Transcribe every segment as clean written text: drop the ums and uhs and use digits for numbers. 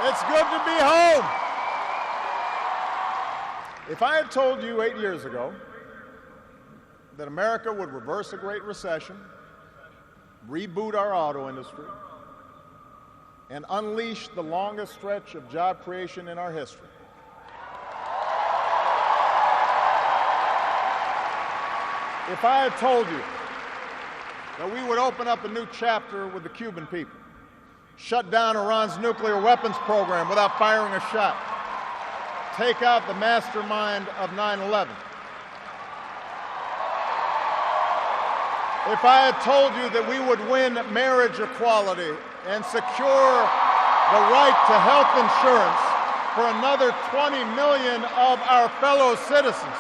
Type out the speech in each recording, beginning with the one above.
It's good to be home. If I had told you 8 years ago that America would reverse a Great Recession, reboot our auto industry, and unleash the longest stretch of job creation in our history, if I had told you that we would open up a new chapter with the Cuban people, shut down Iran's nuclear weapons program without firing a shot, take out the mastermind of 9/11, if I had told you that we would win marriage equality and secure the right to health insurance for another 20 million of our fellow citizens,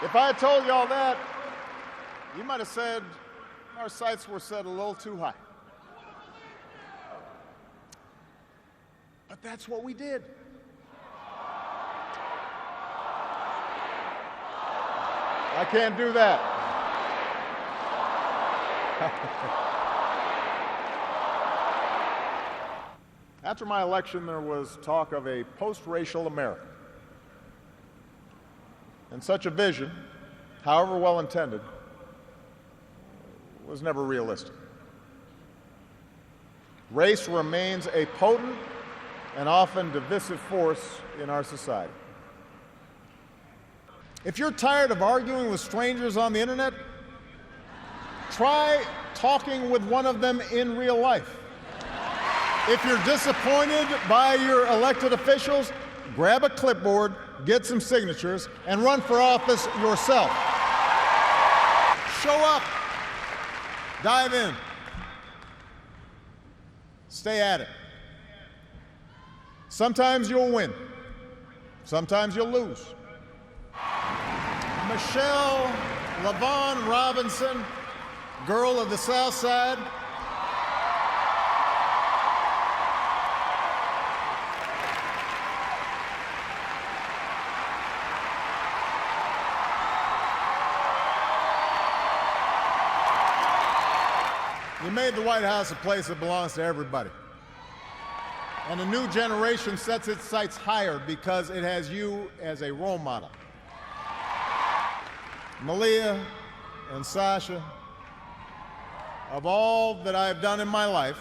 if I had told you all that, you might have said our sights were set a little too high. But that's what we did. I can't do that. After my election, there was talk of a post-racial America. And such a vision, however well-intended, was never realistic. Race remains a potent and often divisive force in our society. If you're tired of arguing with strangers on the internet, try talking with one of them in real life. If you're disappointed by your elected officials, grab a clipboard, get some signatures, and run for office yourself. Show up. Dive in. Stay at it. Sometimes you'll win. Sometimes you'll lose. Michelle LaVaughn Robinson, girl of the South Side, you made the White House a place that belongs to everybody. And a new generation sets its sights higher because it has you as a role model. Malia and Sasha, of all that I have done in my life,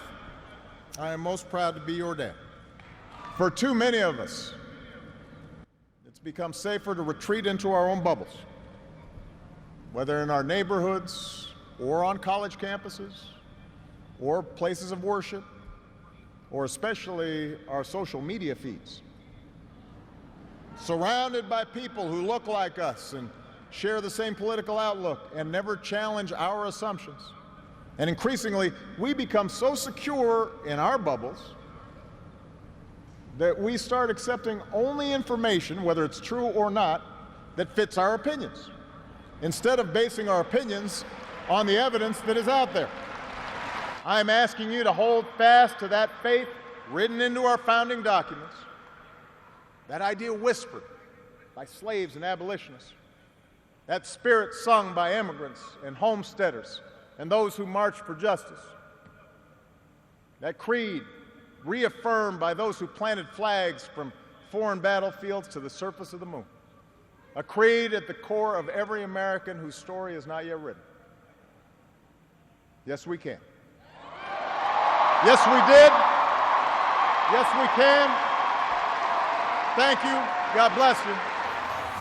I am most proud to be your dad. For too many of us, it's become safer to retreat into our own bubbles, whether in our neighborhoods or on college campuses or places of worship, or especially our social media feeds. Surrounded by people who look like us and share the same political outlook and never challenge our assumptions. And increasingly, we become so secure in our bubbles that we start accepting only information, whether it's true or not, that fits our opinions, instead of basing our opinions on the evidence that is out there. I am asking you to hold fast to that faith written into our founding documents, that idea whispered by slaves and abolitionists, that spirit sung by immigrants and homesteaders and those who marched for justice, that creed reaffirmed by those who planted flags from foreign battlefields to the surface of the moon, a creed at the core of every American whose story is not yet written. Yes, we can. Yes, we did. Yes, we can. Thank you. God bless you.